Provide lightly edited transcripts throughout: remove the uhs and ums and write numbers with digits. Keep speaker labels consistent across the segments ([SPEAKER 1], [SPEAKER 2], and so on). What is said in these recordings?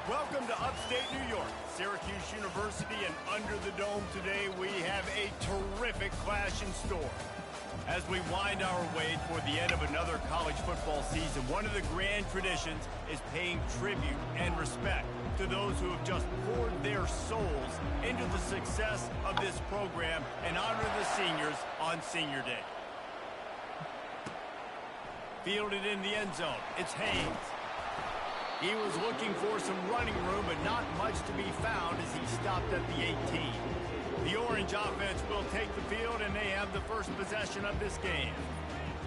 [SPEAKER 1] Welcome to upstate New York, Syracuse University, and under the dome today we have a terrific clash in store. As we wind our way toward the end of another college football season, one of the grand traditions is paying tribute and respect to those who have just poured their souls into the success of this program and honor the seniors on Senior Day. Fielded in the end zone, it's Haynes. He was looking for some running room, but not much to be found as he stopped at the 18. The Orange offense will take the field, and they have the first possession of this game.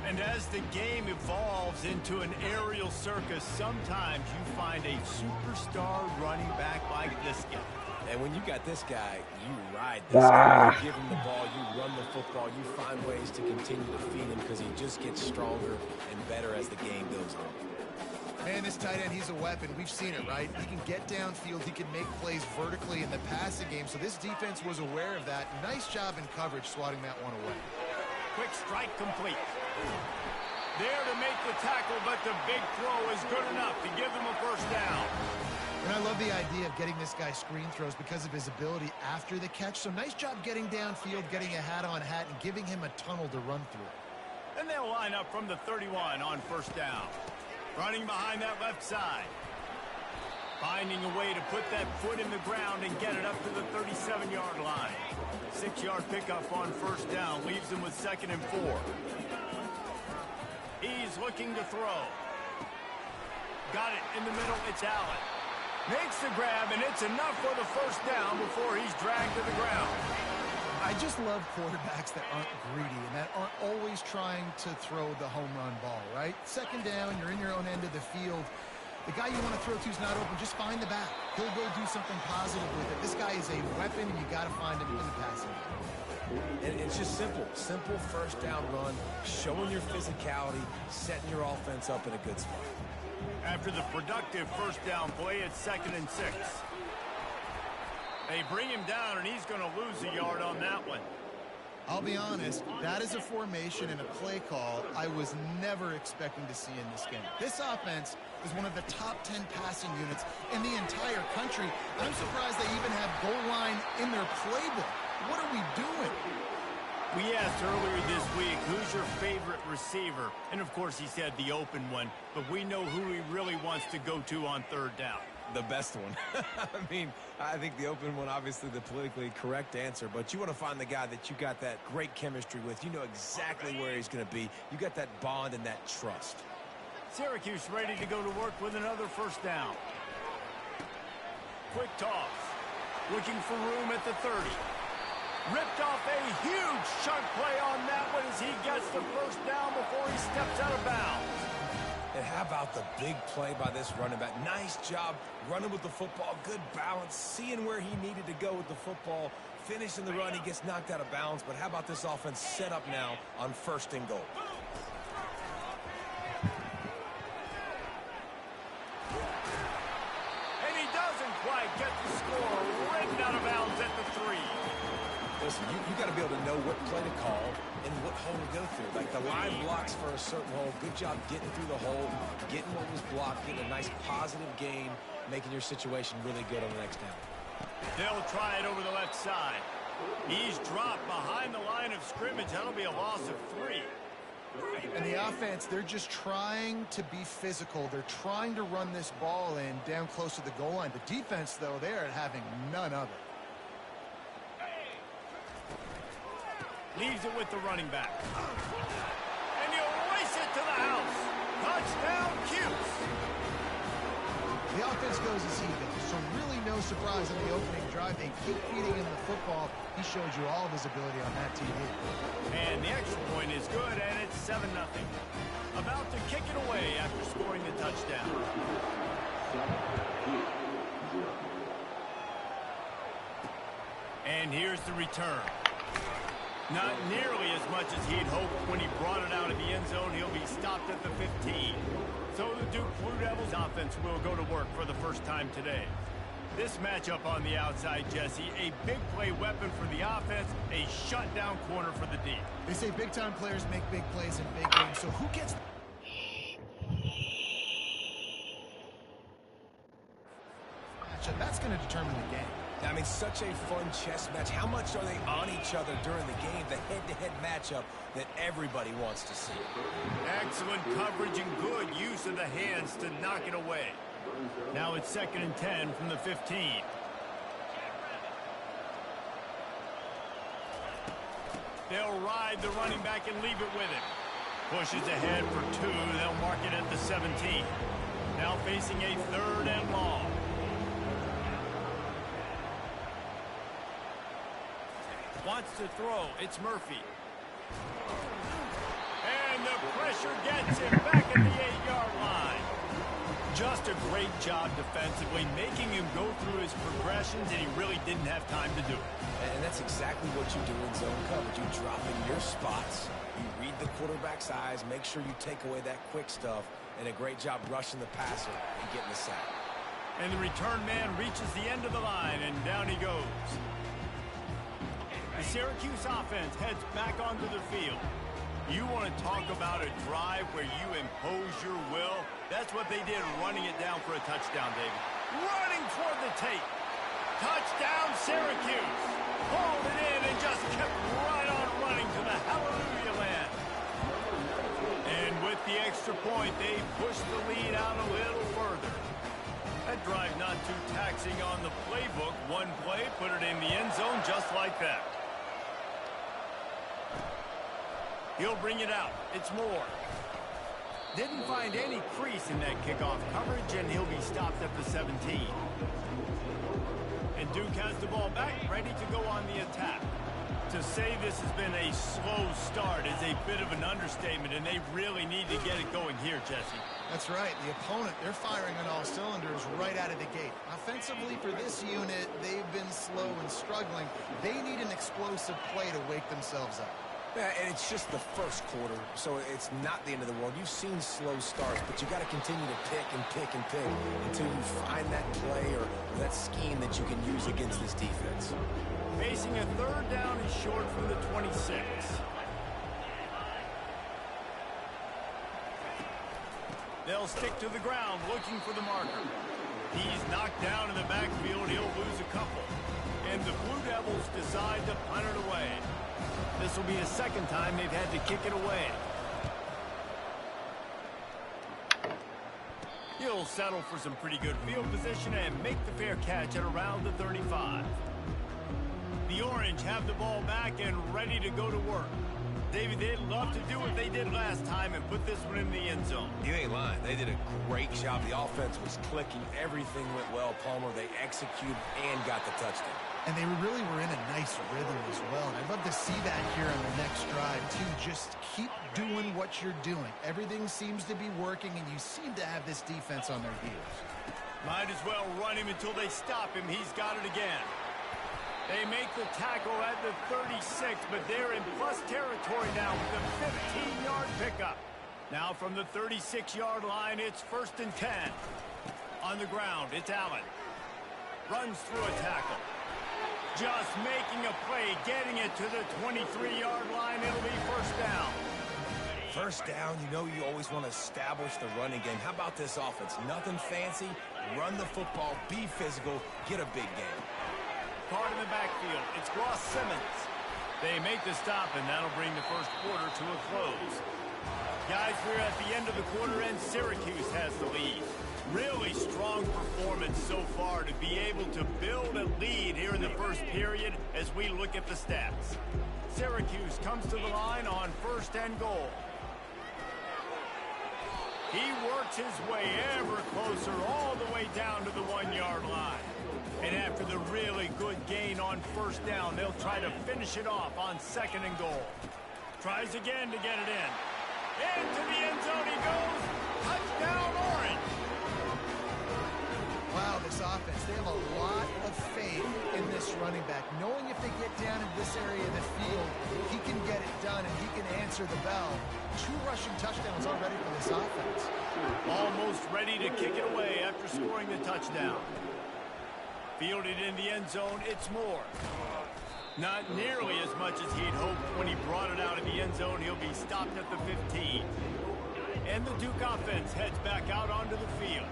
[SPEAKER 1] And as the game evolves into an aerial circus, sometimes you find a superstar running back like this guy.
[SPEAKER 2] And when you got this guy, you ride this guy. You give him the ball, you run the football, you find ways to continue to feed him because he just gets stronger and better as the game goes on.
[SPEAKER 3] Man, this tight end, he's a weapon. We've seen it, right? He can get downfield. He can make plays vertically in the passing game. So this defense was aware of that. Nice job in coverage swatting that one away.
[SPEAKER 1] Quick strike complete. There to make the tackle, but the big throw is good enough to give them a first down.
[SPEAKER 3] And I love the idea of getting this guy screen throws because of his ability after the catch. So nice job getting downfield, getting a hat-on-hat, and giving him a tunnel to run through.
[SPEAKER 1] And they'll line up from the 31 on first down. Running behind that left side. Finding a way to put that foot in the ground and get it up to the 37-yard line. 6-yard pickup on first down leaves him with 2nd and 4. He's looking to throw. Got it in the middle. It's Allen. Makes the grab, and it's enough for the first down before he's dragged to the ground.
[SPEAKER 3] I just love quarterbacks that aren't greedy and that aren't always trying to throw the home run ball, right? 2nd down, you're in your own end of the field. The guy you want to throw to is not open. Just find the back. He'll go do something positive with it. This guy is a weapon, and you got to find him in the passing game.
[SPEAKER 2] And it's just simple. Simple first down run, showing your physicality, setting your offense up in a good spot.
[SPEAKER 1] After the productive first down play, it's 2nd and 6. They bring him down, and he's going to lose a yard on that one.
[SPEAKER 3] I'll be honest, that is a formation and a play call I was never expecting to see in this game. This offense is one of the top 10 passing units in the entire country. I'm surprised they even have goal line in their playbook. What are we doing?
[SPEAKER 1] We asked earlier this week, who's your favorite receiver? And, of course, he said the open one, but we know who he really wants to go to on 3rd down.
[SPEAKER 2] The best one. I mean, I think the open one, obviously the politically correct answer, but you want to find the guy that you got that great chemistry with. You know exactly where he's going to be. You got that bond and that trust.
[SPEAKER 1] Syracuse ready to go to work with another first down. Quick toss. Looking for room at the 30. Ripped off a huge chunk play on that one as he gets the first down before he steps out of bounds.
[SPEAKER 2] And how about the big play by this running back? Nice job running with the football, good balance, seeing where he needed to go with the football, finishing the run, he gets knocked out of bounds, but how about this offense set up now on 1st and goal?
[SPEAKER 1] And he doesn't quite get the score, ridden out of bounds at the 3.
[SPEAKER 2] Listen, you got to be able to know what play to call and what hole to go through. Like the line blocks for a certain hole. Good job getting through the hole, getting what was blocked, getting a nice positive gain, making your situation really good on the next down.
[SPEAKER 1] They'll try it over the left side. He's dropped behind the line of scrimmage. That'll be a loss of 3.
[SPEAKER 3] And the offense, they're just trying to be physical. They're trying to run this ball in down close to the goal line. The defense, though, they're having none of it.
[SPEAKER 1] Leaves it with the running back. And he'll race it to the house. Touchdown, CUSE.
[SPEAKER 3] The offense goes as he goes, so really no surprise in the opening drive. They keep feeding him the football. He showed you all of his ability on that TV.
[SPEAKER 1] And the extra point is good, and it's 7-0. About to kick it away after scoring the touchdown. And here's the return. Not nearly as much as he'd hoped when he brought it out of the end zone. He'll be stopped at the 15. So the Duke Blue Devils offense will go to work for the first time today. This matchup on the outside, Jesse, a big play weapon for the offense, a shutdown corner for the D.
[SPEAKER 3] They say big-time players make big plays in big games, so who gets... matchup, that's going to determine the game.
[SPEAKER 2] I mean, such a fun chess match. How much are they on each other during the game? The head-to-head matchup that everybody wants to see.
[SPEAKER 1] Excellent coverage and good use of the hands to knock it away. Now it's 2nd and 10 from the 15. They'll ride the running back and leave it with him. Pushes ahead for 2. They'll mark it at the 17. Now facing a 3rd and long. Wants to throw. It's Murphy. And the pressure gets him back at the 8-yard line. Just a great job defensively, making him go through his progressions, and he really didn't have time to do it.
[SPEAKER 2] And that's exactly what you do in zone coverage. You drop in your spots, you read the quarterback's eyes, make sure you take away that quick stuff, and a great job rushing the passer and getting the sack.
[SPEAKER 1] And the return man reaches the end of the line, and down he goes. The Syracuse offense heads back onto the field. You want to talk about a drive where you impose your will? That's what they did, running it down for a touchdown, David. Running toward the tape. Touchdown, Syracuse. Hauled it in and just kept right on running to the hallelujah land. And with the extra point, they pushed the lead out a little further. That drive not too taxing on the playbook. One play, put it in the end zone just like that. He'll bring it out. It's Moore. Didn't find any crease in that kickoff coverage, and he'll be stopped at the 17. And Duke has the ball back, ready to go on the attack. To say this has been a slow start is a bit of an understatement, and they really need to get it going here, Jesse.
[SPEAKER 3] That's right. The opponent, they're firing on all cylinders right out of the gate. Offensively, for this unit, they've been slow and struggling. They need an explosive play to wake themselves up.
[SPEAKER 2] Yeah, and it's just the first quarter, so it's not the end of the world. You've seen slow starts, but you got to continue to pick and pick and pick until you find that play or that scheme that you can use against this defense.
[SPEAKER 1] Facing a 3rd down and short from the 26. They'll stick to the ground looking for the marker. He's knocked down in the backfield. He'll lose a couple. And the Blue Devils decide to punt it away. This will be the 2nd time they've had to kick it away. He'll settle for some pretty good field position and make the fair catch at around the 35. The Orange have the ball back and ready to go to work. David, they'd love to do what they did last time and put this one in the end zone.
[SPEAKER 2] You ain't lying. They did a great job. The offense was clicking. Everything went well, Palmer. They executed and got the touchdown.
[SPEAKER 3] And they really were in a nice rhythm as well. And I'd love to see that here on the next drive, too. Just keep doing what you're doing. Everything seems to be working, and you seem to have this defense on their heels.
[SPEAKER 1] Might as well run him until they stop him. He's got it again. They make the tackle at the 36, but they're in plus territory now with a 15-yard pickup. Now from the 36-yard line, it's 1st and 10. On the ground, it's Allen. Runs through a tackle. Just making a play, getting it to the 23-yard line. It'll be 1st down.
[SPEAKER 2] 1st down, you know you always want to establish the running game. How about this offense? Nothing fancy. Run the football, be physical, get a big game.
[SPEAKER 1] Card in the backfield. It's Ross Simmons. They make the stop, and that'll bring the 1st quarter to a close. Guys, we're at the end of the quarter, and Syracuse has the lead. Really strong performance so far to be able to build a lead here in the 1st period as we look at the stats. Syracuse comes to the line on 1st and goal. He works his way ever closer all the way down to the 1-yard line. And after the really good gain on 1st down, they'll try to finish it off on 2nd and goal. Tries again to get it in. Into the end zone he goes. Touchdown, Orange.
[SPEAKER 3] Wow, this offense, they have a lot of faith in this running back. Knowing if they get down in this area of the field, he can get it done and he can answer the bell. 2 rushing touchdowns already for this offense.
[SPEAKER 1] Almost ready to kick it away after scoring the touchdown. Fielded in the end zone, it's Moore. Not nearly as much as he'd hoped when he brought it out of the end zone. He'll be stopped at the 15. And the Duke offense heads back out onto the field.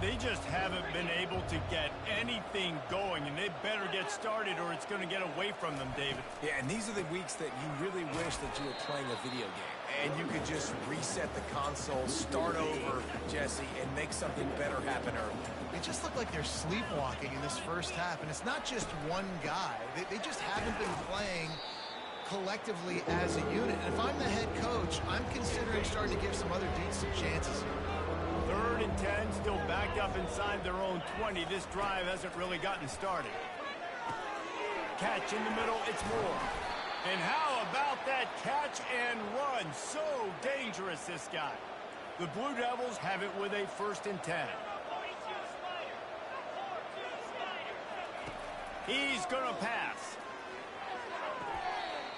[SPEAKER 1] They just haven't been able to get anything going, and they better get started or it's going to get away from them, David.
[SPEAKER 2] Yeah, and these are the weeks that you really wish that you were playing a video game. And you could just reset the console, start over, Jesse, and make something better happen early.
[SPEAKER 3] It just looked like they're sleepwalking in this first half, and it's not just one guy. They just haven't been playing collectively as a unit. And if I'm the head coach, I'm considering starting to give some other dudes some chances here.
[SPEAKER 1] 3rd and 10, still backed up inside their own 20. This drive hasn't really gotten started. Catch in the middle, it's Moore. And how about that catch and run? So dangerous, this guy. The Blue Devils have it with a 1st and 10. He's going to pass.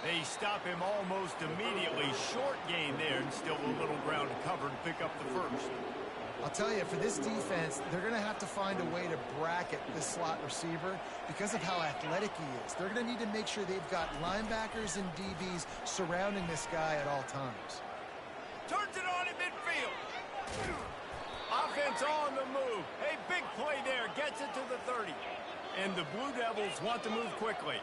[SPEAKER 1] They stop him almost immediately. Short gain there, and still a little ground to cover to pick up the 1st.
[SPEAKER 3] I'll tell you, for this defense, they're going to have to find a way to bracket this slot receiver because of how athletic he is. They're going to need to make sure they've got linebackers and DBs surrounding this guy at all times.
[SPEAKER 1] Turns it on in midfield. Offense on the move. A big play there. Gets it to the 30. And the Blue Devils want to move quickly.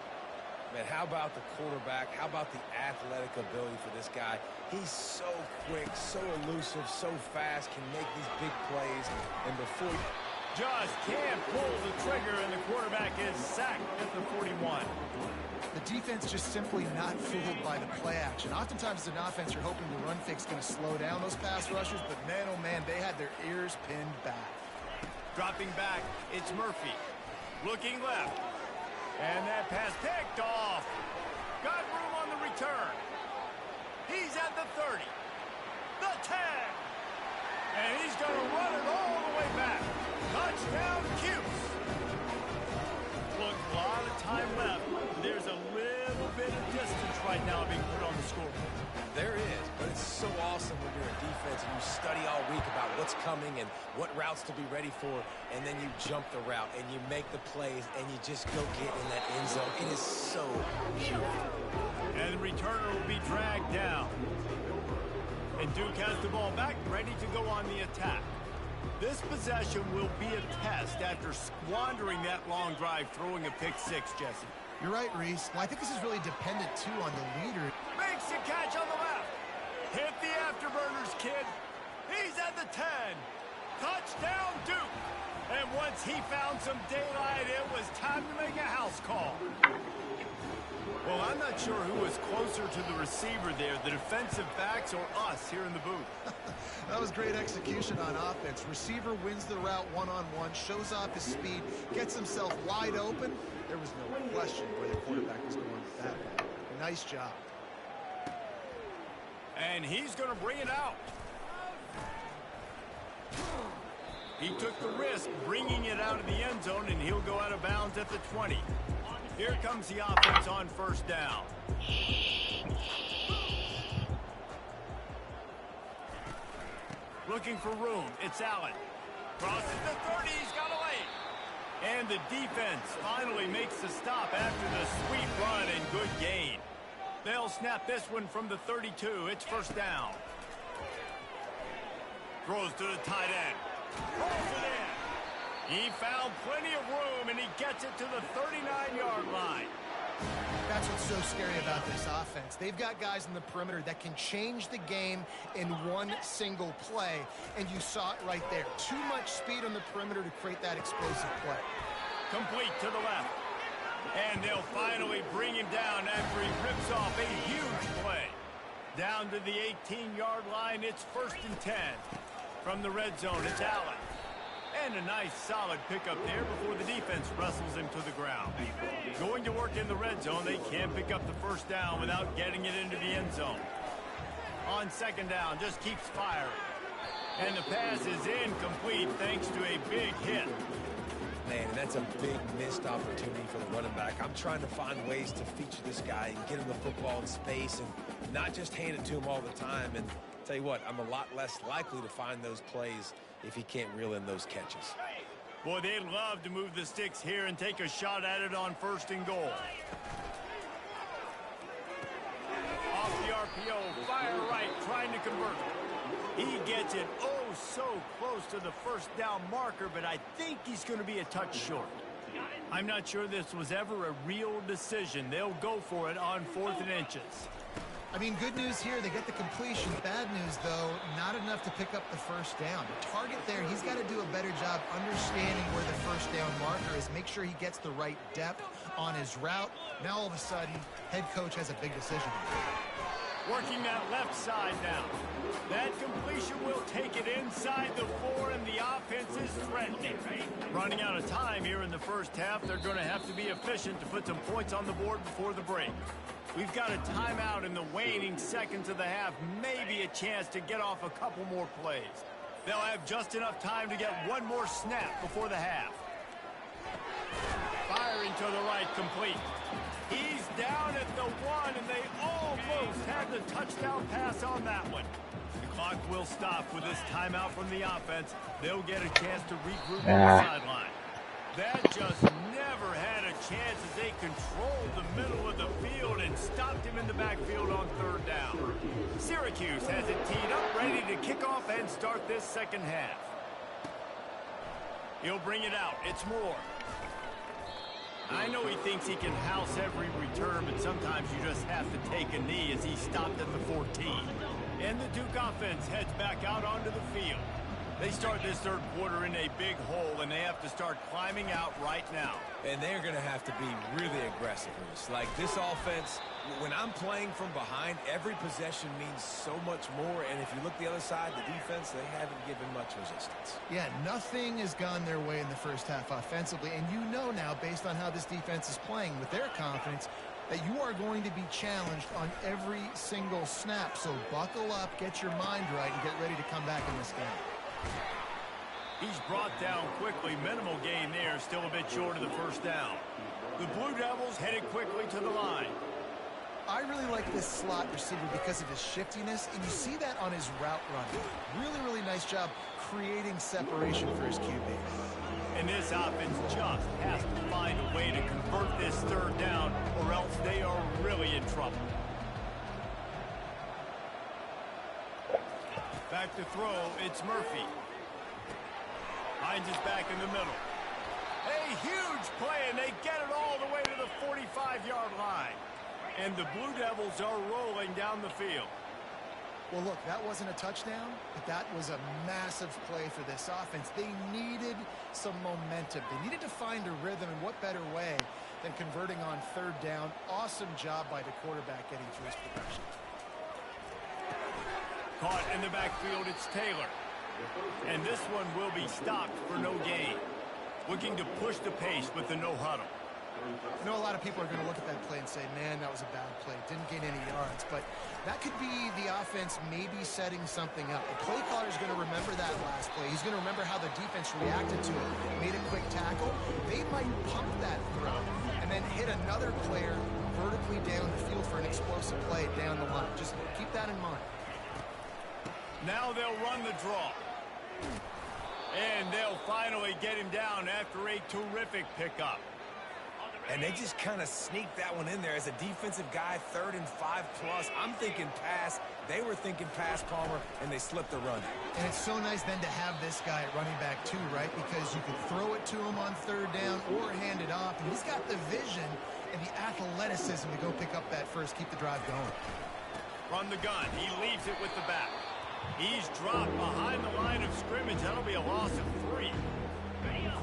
[SPEAKER 2] Man, how about the quarterback? How about the athletic ability for this guy? He's so quick, so elusive, so fast, can make these big plays. And before you...
[SPEAKER 1] Just can't pull the trigger, and the quarterback is sacked at the 41.
[SPEAKER 3] The defense just simply not fooled by the play action. Oftentimes as an offense, you're hoping the run fake's going to slow down those pass rushers, but man, oh man, they had their ears pinned back.
[SPEAKER 1] Dropping back, it's Murphy. Looking left. And that pass picked off. Got room on the return. He's at the 30. The 10. And he's going to run it all the way back. Touchdown, CUSE. Look, a lot of time left. There's a little bit of distance right now being put on the scoreboard.
[SPEAKER 2] There is, but it's so awesome when you're a defense and you study all week about what's coming and what routes to be ready for, and then you jump the route and you make the plays and you just go get in that end zone. It is so beautiful.
[SPEAKER 1] And the returner will be dragged down. And Duke has the ball back, ready to go on the attack. This possession will be a test after squandering that long drive, throwing a pick 6, Jesse.
[SPEAKER 3] You're right, Reese. Well, I think this is really dependent, too, on the leader.
[SPEAKER 1] Makes the catch on the left. Hit the afterburners, kid. He's at the 10. Touchdown, Duke. And once he found some daylight, it was time to make a house call. Well, I'm not sure who was closer to the receiver there, the defensive backs or us here in the booth.
[SPEAKER 3] That was great execution on offense. Receiver wins the route one-on-one, shows off his speed, gets himself wide open. There was no question where the quarterback was going with that one. Nice job.
[SPEAKER 1] And he's going to bring it out. He took the risk bringing it out of the end zone, and he'll go out of bounds at the 20. Here comes the offense on 1st down. Looking for room. It's Allen. Crosses the 30. He's got a lane. And the defense finally makes the stop after the sweet run and good gain. They'll snap this one from the 32. It's 1st down. Throws to the tight end. Pulls it in. He found plenty of room, and he gets it to the 39-yard line.
[SPEAKER 3] That's what's so scary about this offense. They've got guys in the perimeter that can change the game in one single play, and you saw it right there. Too much speed on the perimeter to create that explosive play.
[SPEAKER 1] Complete to the left. And they'll finally bring him down after he rips off a huge play. Down to the 18-yard line, it's 1st and 10. From the red zone, it's Allen. And a nice solid pickup there before the defense wrestles him to the ground. Going to work in the red zone, they can't pick up the 1st down without getting it into the end zone. On 2nd down, just keeps firing. And the pass is incomplete thanks to a big hit.
[SPEAKER 2] Man, that's a big missed opportunity for the running back. I'm trying to find ways to feature this guy and get him the football in space and not just hand it to him all the time. And tell you what, I'm a lot less likely to find those plays if he can't reel in those catches.
[SPEAKER 1] Boy, they'd love to move the sticks here and take a shot at it on 1st and goal. Off the RPO, fire right, trying to convert. He gets it over so close to the first down marker, but I think he's going to be a touch short. I'm not sure this was ever a real decision. They'll go for it on 4th and inches.
[SPEAKER 3] I mean, good news here, they get the completion. Bad news, though, not enough to pick up the first down. The target there, he's got to do a better job understanding where the first down marker is, make sure he gets the right depth on his route. Now, all of a sudden, head coach has a big decision.
[SPEAKER 1] Working that left side now. That completion will take it inside the 4, and the offense is threatening. Running out of time here in the first half, they're going to have to be efficient to put some points on the board before the break. We've got a timeout in the waning seconds of the half, maybe a chance to get off a couple more plays. They'll have just enough time to get one more snap before the half. Firing to the right, complete. He's down at the 1, and they almost had the touchdown pass on that one. The clock will stop with this timeout from the offense. They'll get a chance to regroup on the sideline. That just never had a chance as they controlled the middle of the field and stopped him in the backfield on 3rd down. Syracuse has it teed up, ready to kick off and start this second half. He'll bring it out. It's Moore. I know he thinks he can house every return, but sometimes you just have to take a knee as he stopped at the 14. And the Duke offense heads back out onto the field. They start this third quarter in a big hole, and they have to start climbing out right now.
[SPEAKER 2] And they're going to have to be really aggressive with this. Like this offense, when I'm playing from behind, every possession means so much more. And if you look the other side, the defense, they haven't given much resistance.
[SPEAKER 3] Yeah, nothing has gone their way in the first half offensively. And you know now, based on how this defense is playing with their confidence, that you are going to be challenged on every single snap. So buckle up, get your mind right, and get ready to come back in this game.
[SPEAKER 1] He's brought down quickly. Minimal gain there, still a bit short of the first down. The Blue Devils headed quickly to the line.
[SPEAKER 3] I really like this slot receiver because of his shiftiness, and you see that on his route running. Really, really nice job creating separation for his QB.
[SPEAKER 1] And this offense just has to find a way to convert this 3rd down, or else they are really in trouble. Back to throw, it's Murphy. Hines is back in the middle. A huge play, and they get it all the way to the 45-yard line. And the Blue Devils are rolling down the field.
[SPEAKER 3] Well, look, that wasn't a touchdown, but that was a massive play for this offense. They needed some momentum. They needed to find a rhythm, and what better way than converting on 3rd down. Awesome job by the quarterback getting through his progression.
[SPEAKER 1] Caught in the backfield, it's Taylor. And this one will be stopped for no gain. Looking to push the pace with the no huddle.
[SPEAKER 3] I know a lot of people are going to look at that play and say, man, that was a bad play. Didn't gain any yards. But that could be the offense maybe setting something up. The play caller is going to remember that last play. He's going to remember how the defense reacted to it. Made a quick tackle. They might pump that throw and then hit another player vertically down the field for an explosive play down the line. Just keep that in mind.
[SPEAKER 1] Now they'll run the draw. And they'll finally get him down after a terrific pickup.
[SPEAKER 2] And they just kind of sneaked that one in there as a defensive guy, 3rd and 5+. I'm thinking pass. They were thinking pass, Palmer, and they slipped the run.
[SPEAKER 3] And it's so nice then to have this guy at running back too, right? Because you can throw it to him on 3rd down or hand it off. And he's got the vision and the athleticism to go pick up that first, keep the drive going.
[SPEAKER 1] Run the gun. He leaves it with the back. He's dropped behind the line of scrimmage. That'll be a loss of 3.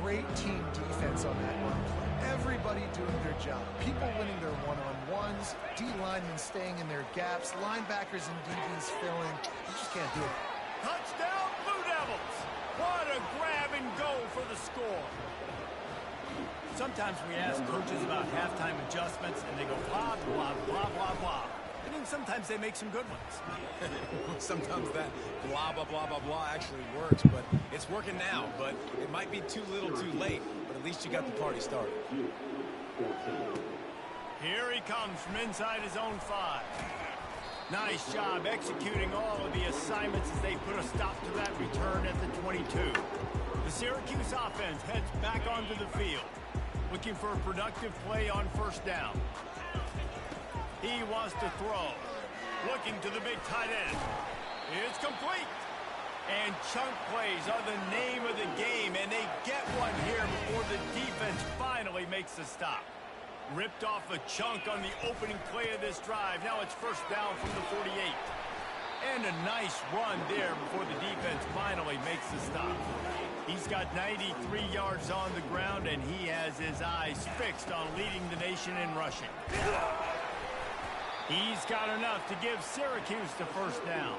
[SPEAKER 3] Great team defense on that run play. Everybody doing their job. People winning their one-on-ones, D-linemen staying in their gaps, linebackers and DBs filling. You just can't do it.
[SPEAKER 1] Touchdown, Blue Devils! What a grab and go for the score. Sometimes we ask coaches about halftime adjustments, and they go blah, blah, blah, blah, blah. And then sometimes they make some good ones.
[SPEAKER 2] Sometimes that blah, blah, blah, blah, blah actually works, but it's working now. But it might be too little too late, but at least you got the party started.
[SPEAKER 1] Here he comes from inside his own 5. Nice job executing all of the assignments as they put a stop to that return at the 22. The Syracuse offense heads back onto the field, looking for a productive play on 1st down. He wants to throw. Looking to the big tight end. It's complete. And chunk plays are the name of the game, and they get one here before the defense finally makes the stop. Ripped off a chunk on the opening play of this drive. Now it's first down from the 48. And a nice run there before the defense finally makes the stop. He's got 93 yards on the ground, and he has his eyes fixed on leading the nation in rushing. He's got enough to give Syracuse the first down.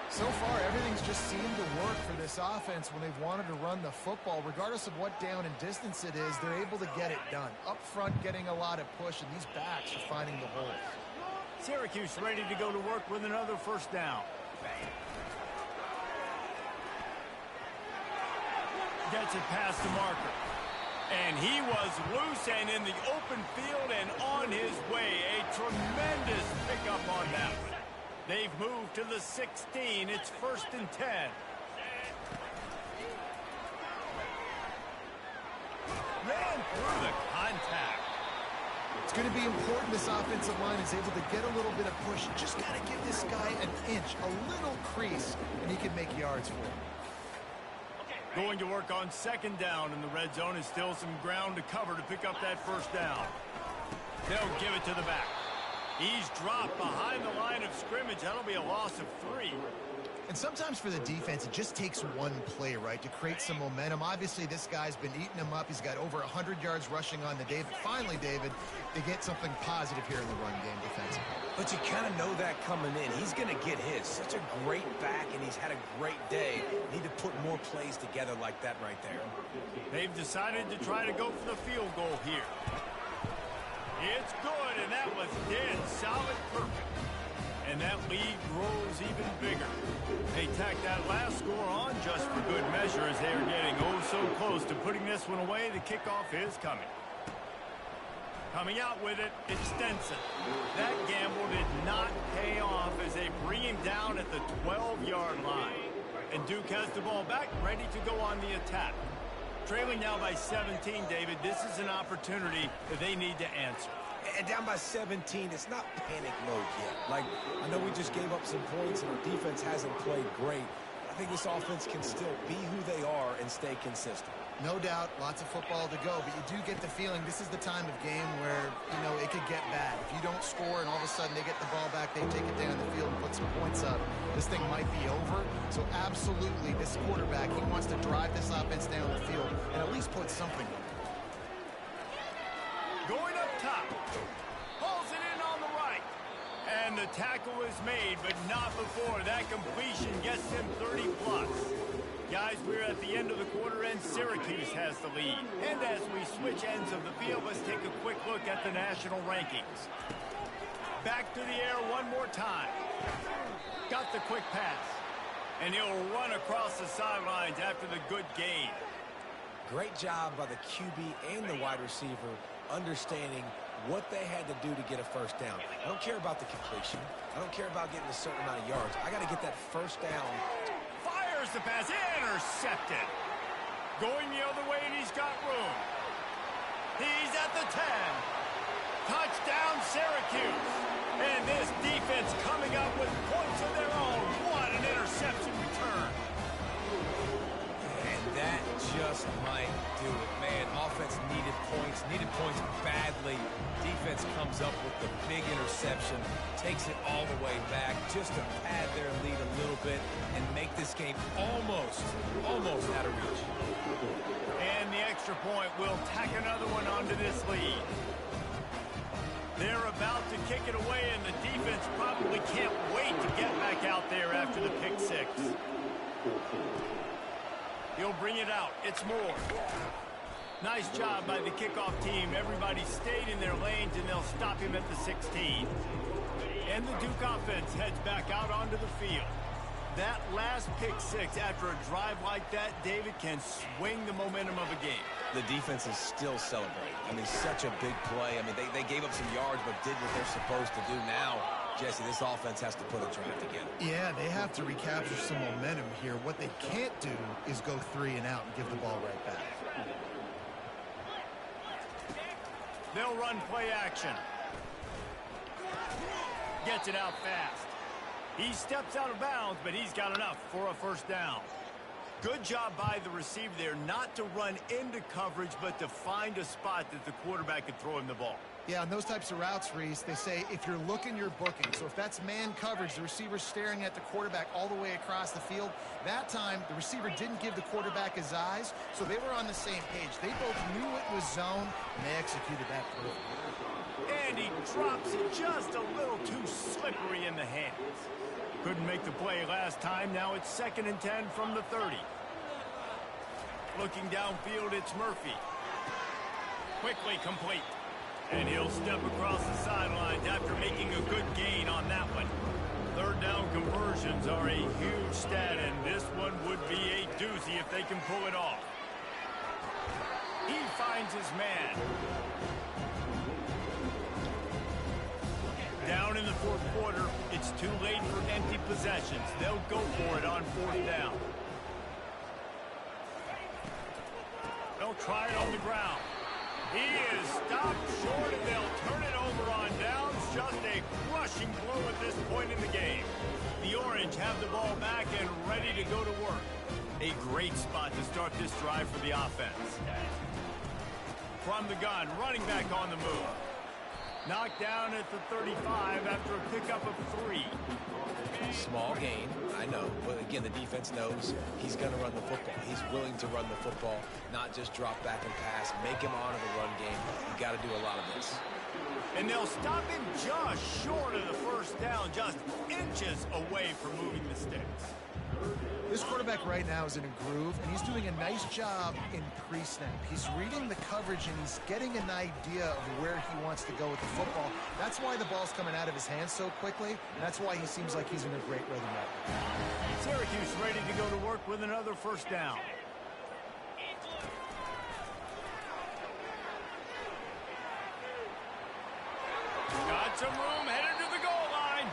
[SPEAKER 3] So far, everything's just seemed to work for this offense when they've wanted to run the football. Regardless of what down and distance it is, they're able to get it done. Up front, getting a lot of push, and these backs are finding the holes.
[SPEAKER 1] Syracuse ready to go to work with another first down. Gets it past the marker. And he was loose and in the open field and on his way. A tremendous pickup on that one. They've moved to the 16. It's first and 10. Ran through the contact.
[SPEAKER 3] It's going to be important this offensive line is able to get a little bit of push. Just got to give this guy an inch, a little crease, and he can make yards for it.
[SPEAKER 1] Going to work on second down, and the red zone is still some ground to cover to pick up that first down. They'll give it to the back. He's dropped behind the line of scrimmage. That'll be a loss of 3.
[SPEAKER 3] And sometimes for the defense, it just takes one play, right, to create some momentum. Obviously, this guy's been eating him up. He's got over 100 yards rushing on the day. But finally, David, they get something positive here in the run game defensively.
[SPEAKER 2] But you kind of know that coming in. He's going to get his. Such a great back, and he's had a great day. Need to put more plays together like that right there.
[SPEAKER 1] They've decided to try to go for the field goal here. It's good, and that was dead solid perfect. And that lead grows even bigger. They tack that last score on just for good measure as they are getting oh so close to putting this one away. The kickoff is coming. Coming out with it, it's Stenson. That gamble did not pay off as they bring him down at the 12-yard line. And Duke has the ball back, ready to go on the attack. Trailing now by 17, David, this is an opportunity that they need to answer.
[SPEAKER 2] And down by 17, it's not panic mode yet. Like, I know we just gave up some points and our defense hasn't played great. I think this offense can still be who they are and stay consistent.
[SPEAKER 3] No doubt, lots of football to go, but you do get the feeling this is the time of game where, you know, it could get bad. If you don't score and all of a sudden they get the ball back, they take it down the field and put some points up, this thing might be over. So absolutely, this quarterback, he wants to drive this offense down the field and at least put something on it.
[SPEAKER 1] Going up top. Pulls it in on the right. And the tackle is made, but not before. That completion gets him 30-plus. Guys, we're at the end of the quarter, and Syracuse has the lead. And as we switch ends of the field, let's take a quick look at the national rankings. Back to the air one more time. Got the quick pass. And he'll run across the sidelines after the good gain.
[SPEAKER 2] Great job by the QB and the wide receiver understanding what they had to do to get a first down. I don't care about the completion. I don't care about getting a certain amount of yards. I got to get that first down.
[SPEAKER 1] Fires the pass. Intercepted. Going the other way, and he's got room. He's at the 10. Touchdown, Syracuse. And this defense coming up with points of their own. What an interception return.
[SPEAKER 2] And that just might do it. Man, offense needed points badly. Defense comes up with the big interception, takes it all the way back just to pad their lead a little bit and make this game almost out of reach.
[SPEAKER 1] And the extra point will tack another one onto this lead. They're about to kick it away, and the defense probably can't wait to get back out there after the pick six. He'll bring it out. It's Moore. Nice job by the kickoff team. Everybody stayed in their lanes, and they'll stop him at the 16. And the Duke offense heads back out onto the field. That last pick six after a drive like that, David, can swing the momentum of a game.
[SPEAKER 2] The defense is still celebrating. I mean, such a big play. I mean, they gave up some yards but did what they're supposed to do. Now, Jesse, this offense has to put a drive together.
[SPEAKER 3] Yeah, they have to recapture some momentum here. What they can't do is go 3 and out and give the ball right back.
[SPEAKER 1] They'll run play action. Gets it out fast. He steps out of bounds, but he's got enough for a first down. Good job by the receiver there not to run into coverage, but to find a spot that the quarterback could throw him the ball.
[SPEAKER 3] Yeah, on those types of routes, Reese, they say if you're looking, you're booking. So if that's man coverage, the receiver's staring at the quarterback all the way across the field. That time, the receiver didn't give the quarterback his eyes, so they were on the same page. They both knew it was zone, and they executed that perfectly.
[SPEAKER 1] And he drops it just a little too slippery in the hands. Couldn't make the play last time. Now it's 2nd and 10 from the 30. Looking downfield, it's Murphy. Quickly complete. And he'll step across the sidelines after making a good gain on that one. 3rd down conversions are a huge stat, and this one would be a doozy if they can pull it off. He finds his man. Down in the 4th quarter, it's too late for empty possessions. They'll go for it on 4th down. They'll try it on the ground. He is stopped short, and they'll turn it over on downs. Just a crushing blow at this point in the game. The Orange have the ball back and ready to go to work. A great spot to start this drive for the offense. From the gun, running back on the move. Knocked down at the 35 after a pickup of 3.
[SPEAKER 2] Small gain, I know. But again, the defense knows he's going to run the football. He's willing to run the football, not just drop back and pass, make him honor the run game. You got to do a lot of this.
[SPEAKER 1] And they'll stop him just short of the first down, just inches away from moving the sticks.
[SPEAKER 3] This quarterback right now is in a groove, and he's doing a nice job in pre-snap. He's reading the coverage, and he's getting an idea of where he wants to go with the football. That's why the ball's coming out of his hands so quickly, and that's why he seems like he's in a great rhythm right now.
[SPEAKER 1] Syracuse ready to go to work with another first down. Got some room, headed to the goal line.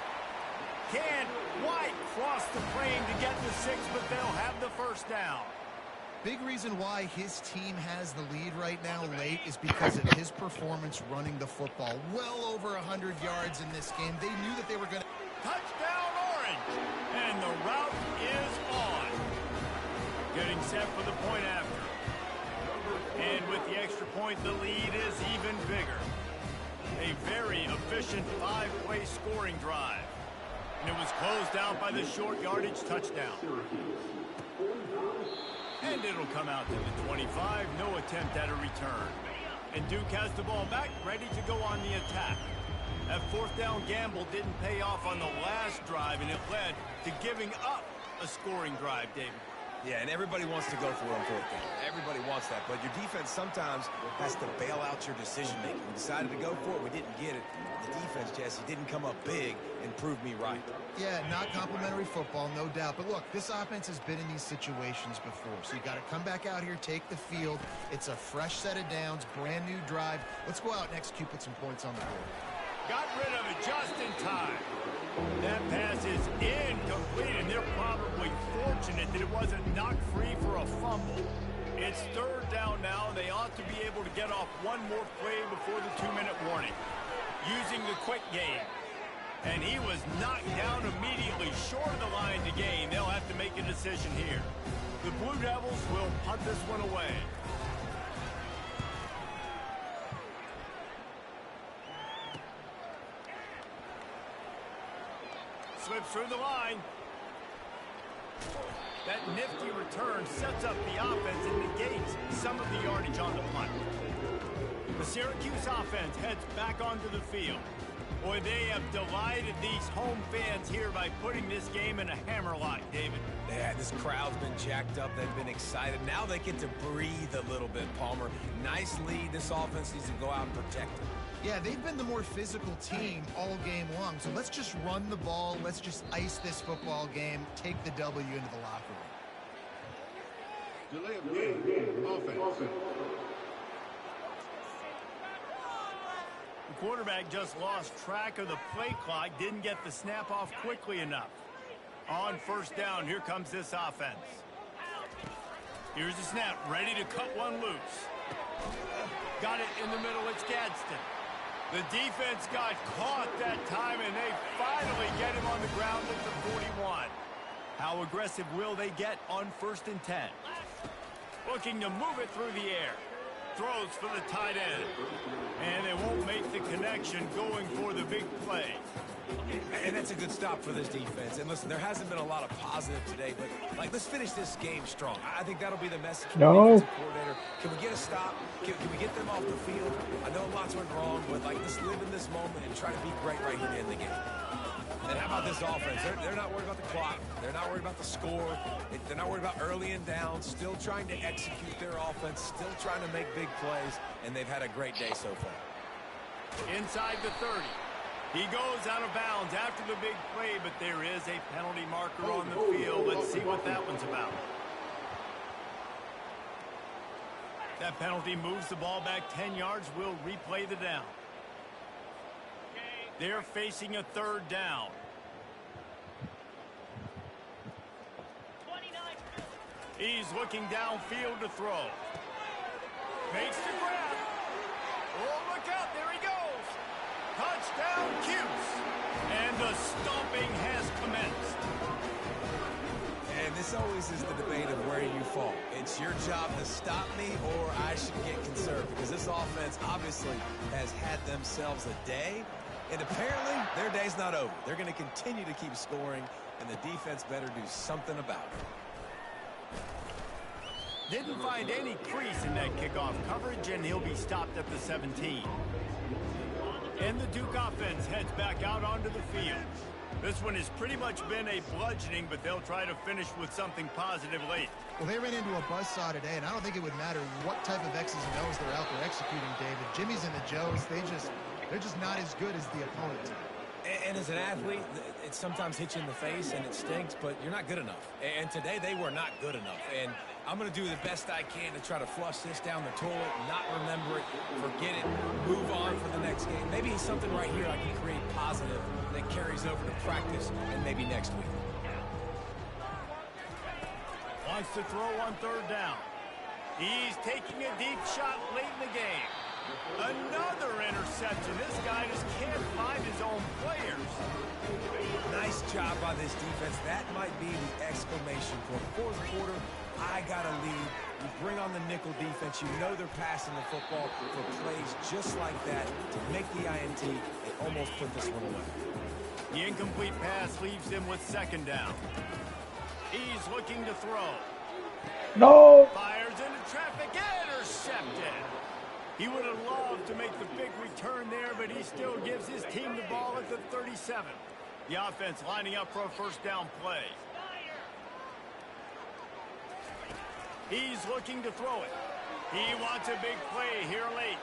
[SPEAKER 1] Can't quite cross the frame to get the 6, but they'll have the first down.
[SPEAKER 3] Big reason why his team has the lead right now late is because of his performance running the football. Well over 100 yards in this game. They knew that they were going to...
[SPEAKER 1] Touchdown, Orange! And the route is on. Getting set for the point after. And with the extra point, the lead is even bigger. A very efficient 5-play scoring drive. And it was closed out by the short yardage touchdown. And it'll come out to the 25. No attempt at a return. And Duke has the ball back, ready to go on the attack. That 4th down gamble didn't pay off on the last drive, and it led to giving up a scoring drive, David.
[SPEAKER 2] Yeah, and everybody wants to go for it on 4th down. Everybody wants that, but your defense sometimes has to bail out your decision-making. We decided to go for it. We didn't get it. The defense, Jesse, didn't come up big and prove me right.
[SPEAKER 3] Yeah, not complimentary football, no doubt. But look, this offense has been in these situations before. So you got to come back out here, take the field. It's a fresh set of downs, brand new drive. Let's go out and execute, put some points on the board.
[SPEAKER 1] Got rid of it just in time. That pass is incomplete, and they're probably fortunate that it wasn't knocked free for a fumble. It's 3rd down now, and they ought to be able to get off one more play before the 2-minute warning. Using the quick game. And he was knocked down immediately short of the line to gain. They'll have to make a decision here. The Blue Devils will punt this one away. Slips through the line. That nifty return sets up the offense and negates some of the yardage on the punt. The Syracuse offense heads back onto the field. Boy, they have delighted these home fans here by putting this game in a hammerlock, David.
[SPEAKER 2] Yeah, this crowd's been jacked up. They've been excited. Now they get to breathe a little bit, Palmer. Nice lead. This offense needs to go out and protect it.
[SPEAKER 3] Yeah, they've been the more physical team all game long. So let's just run the ball. Let's just ice this football game. Take the W into the locker room.
[SPEAKER 4] Delay of game. Offense.
[SPEAKER 1] The quarterback just lost track of the play clock. Didn't get the snap off quickly enough. On 1st down, here comes this offense. Here's the snap. Ready to cut one loose. Got it in the middle. It's Gadsden. The defense got caught that time, and they finally get him on the ground at the 41. How aggressive will they get on 1st and 10? Looking to move it through the air. Throws for the tight end. And they won't make the connection going for the big play.
[SPEAKER 2] And that's a good stop for this defense. And listen, there hasn't been a lot of positive today, but let's finish this game strong. I think that'll be the message from the defensive coordinator. Can we get a stop? Can we get them off the field? I know lots went wrong, but let's live in this moment and try to be great right here in the game. And how about this offense? They're not worried about the clock. They're not worried about the score. They're not worried about early and down. Still trying to execute their offense. Still trying to make big plays. And they've had a great day so far.
[SPEAKER 1] Inside the 30. He goes out of bounds after the big play, but there is a penalty marker on the field. Let's see what that one's about. That penalty moves the ball back 10 yards. We'll replay the down. They're facing a 3rd down. He's looking downfield to throw. Makes the grab. Oh, look out. There he goes. Touchdown, CUSE. And the stomping has commenced.
[SPEAKER 2] And this always is the debate of where you fall. It's your job to stop me or I should get conserved, because this offense obviously has had themselves a day. And apparently, their day's not over. They're going to continue to keep scoring, and the defense better do something about it.
[SPEAKER 1] Didn't find any crease in that kickoff coverage, and he'll be stopped at the 17. And the Duke offense heads back out onto the field. This one has pretty much been a bludgeoning, but they'll try to finish with something positive late.
[SPEAKER 3] Well, they ran into a buzzsaw today, and I don't think it would matter what type of X's and O's they're out there executing, David. Jimmy's and the Joes, they're just not as good as the opponent.
[SPEAKER 2] And as an athlete, it sometimes hits you in the face and it stinks, but you're not good enough. And today they were not good enough. And I'm going to do the best I can to try to flush this down the toilet, not remember it, forget it, move on for the next game. Maybe something right here I can create positive that carries over to practice and maybe next week.
[SPEAKER 1] Wants to throw on 3rd down. He's taking a deep shot late in the game. Another interception. This guy just can't find his own players.
[SPEAKER 2] Nice job by this defense. That might be the exclamation point. 4th quarter, I got a lead. You bring on the nickel defense. You know they're passing the football for plays just like that to make the INT and almost put this one away.
[SPEAKER 1] The incomplete pass leaves him with 2nd down. He's looking to throw.
[SPEAKER 5] No.
[SPEAKER 1] Fires into traffic. Intercepted. He would have loved to make the big return there, but he still gives his team the ball at the 37. The offense lining up for a 1st down play. He's looking to throw it. He wants a big play here late.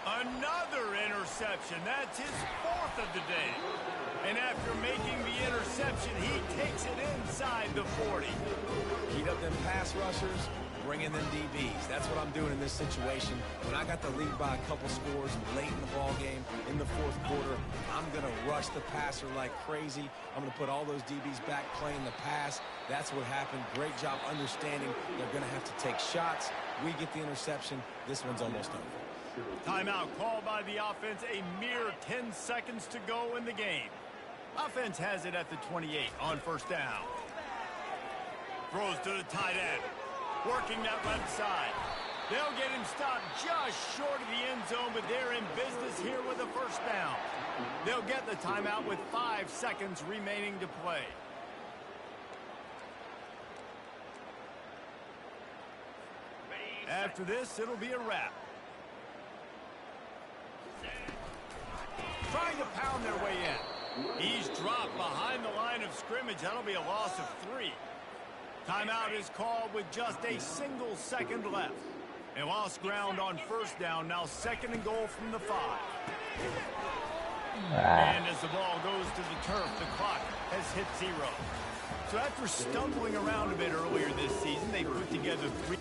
[SPEAKER 1] Another interception. That's his 4th of the day. And after making the interception, he takes it inside the 40.
[SPEAKER 2] Heat up them pass rushers, bring in them DBs. That's what I'm doing in this situation. When I got the lead by a couple scores late in the ball game, in the 4th quarter, I'm going to rush the passer like crazy. I'm going to put all those DBs back playing the pass. That's what happened. Great job understanding they're going to have to take shots. We get the interception. This one's almost over.
[SPEAKER 1] Timeout called by the offense. A mere 10 seconds to go in the game. Offense has it at the 28 on 1st down. Throws to the tight end. Working that left side. They'll get him stopped just short of the end zone, but they're in business here with a 1st down. They'll get the timeout with 5 seconds remaining to play. After this, it'll be a wrap. Trying to pound their way in. He's dropped behind the line of scrimmage. That'll be a loss of 3. Timeout is called with just a single second left. They lost ground on 1st down. Now 2nd and goal from the 5. And as the ball goes to the turf, the clock has hit 0. So after stumbling around a bit earlier this season, they put together 3.